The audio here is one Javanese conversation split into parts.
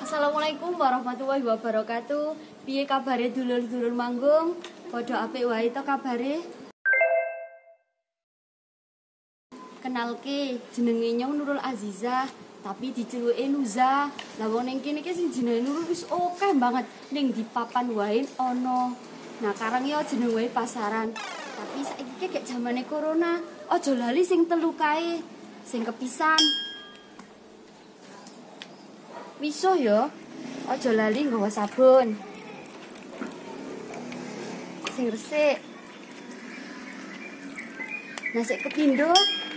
Assalamualaikum warahmatullahi wabarakatuh. Piye kabare dulur-dulur manggung? Padha apik wae to kabare? Kenalke, jenenge Nyong Nurul Azizah, tapi diceluke Nuza. Lah wong ning kene iki sing jenenge Nurul wis akeh banget ning di papan wae ono. Nah, karang ya jeneng wae pasaran. Tapi saiki gek zamane corona, aja lali sing telu kae, sing kepisan. Wisuh ya, aja lali nggawa sabun. Sing resik. Nah, sik kepindho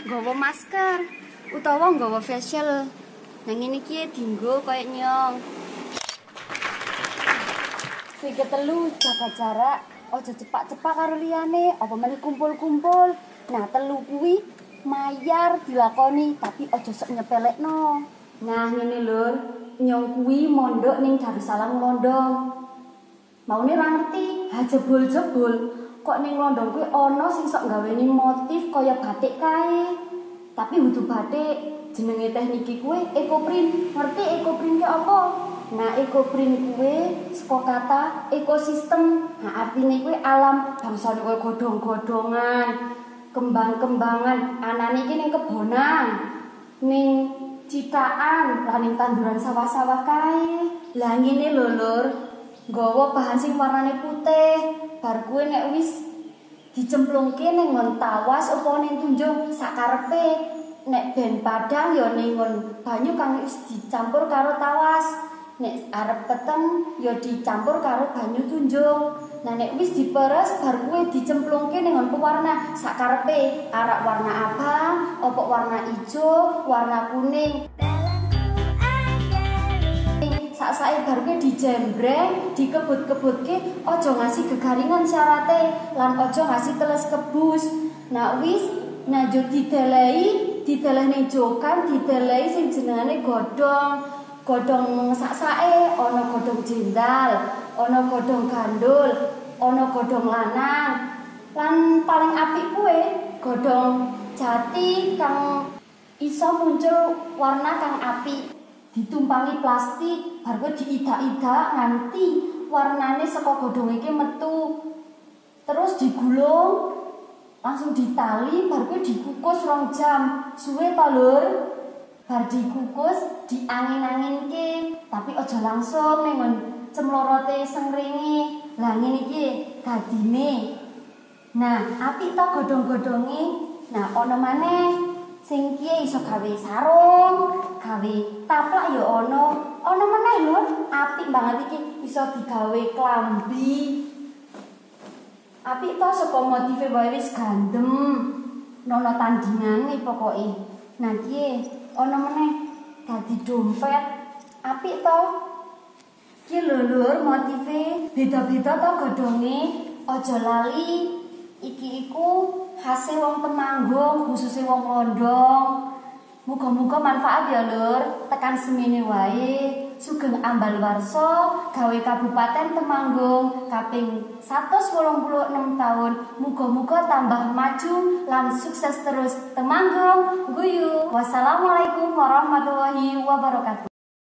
nggawa masker utawa nggawa facial. Nang ngene iki dienggo kaya Nyong. Sing ketelu jaga jarak, aja cepak-cepak karo liyane, apa meneh kumpul-kumpul. Nah, telu kuwi mayar dilakoni, tapi aja sok nyepelekno. Nah, ngene lur, Nyong kuwi mondok ning Darussalam Londong. Maune ra ngerti, ha jebul-jebul kok ning Londong kuwi ana sing sok gaweni motif kaya batik kae. Tapi kudu batik, jenenge teknik kuwi ekoprint. Ngerti ekoprint ki apa? Nah, ekoprint kuwi saka kata ekosistem. Nah, artine kuwi alam, bangsane koyo godhong-godhongan, kembang-kembangan, anane iki ning kebonan, ning citaan, lah ning tanduran sawah-sawah kae. Lah ngene lho lur, nggawa bahan sing warnane putih, bar kuwi nek wis dicemplungke ning ngon tawas apa ning tunjung sakarepe. Nek ben padang ya ning ngon banyu kang wis dicampur karo tawas. Nek arep peteng ya dicampur karo banyu tunjung. Nah nek wis diperes bar kuwi dicemplungke ning ngon pewarna sakarepe. Arek warna abang, apa warna ijo, warna kuning. Sak-sake bar kuwi dijembreng, dikebut-kebutke, aja ngasih gegaringan syarate lan aja ngasih teles kebus. Nah wis, nah yo dideleh ning jokan, dideleh sing jenengane godhong. Godhong sak-sake, ana godhong jendal, ana godhong gandul, ana godhong lanang. Lan paling apik kuwi godhong jati kang iso muncul warna kang apik. Ditumpangi plastik, bar kuwi diidak-idak nganti warnane saka godhong iki metu. Terus digulung, langsung ditali, bar kuwi dikukus 2 jam. Suwe ta, Lur? Bar dikukus, diangin-anginke, tapi aja langsung ning ngon cemlorote sengringe. Lah ngene iki dadine. Nah, apik ta godhong-godhonge? Nah, ana maneh sing kiye iso gawe sarung, gawe taplak ya ana. Ana meneh lho, apik banget iki iso digawe klambi. Apik to saka motive wae wis gandem. Nono tandingane pokoke. Nah, kiye ana meneh dadi dompet. Apik to? Ki lho lur motive beda-beda to godhonge. Aja lali iki iku khase wong Temanggung, khususe wong Londong. Muga-muga manfaat ya lur. Tekan semene wae. Sugeng ambal warsa gawe Kabupaten Temanggung kaping 186 tahun. Muga-muga tambah maju lan sukses terus. Temanggung guyu. Wassalamualaikum warahmatullahi wabarakatuh.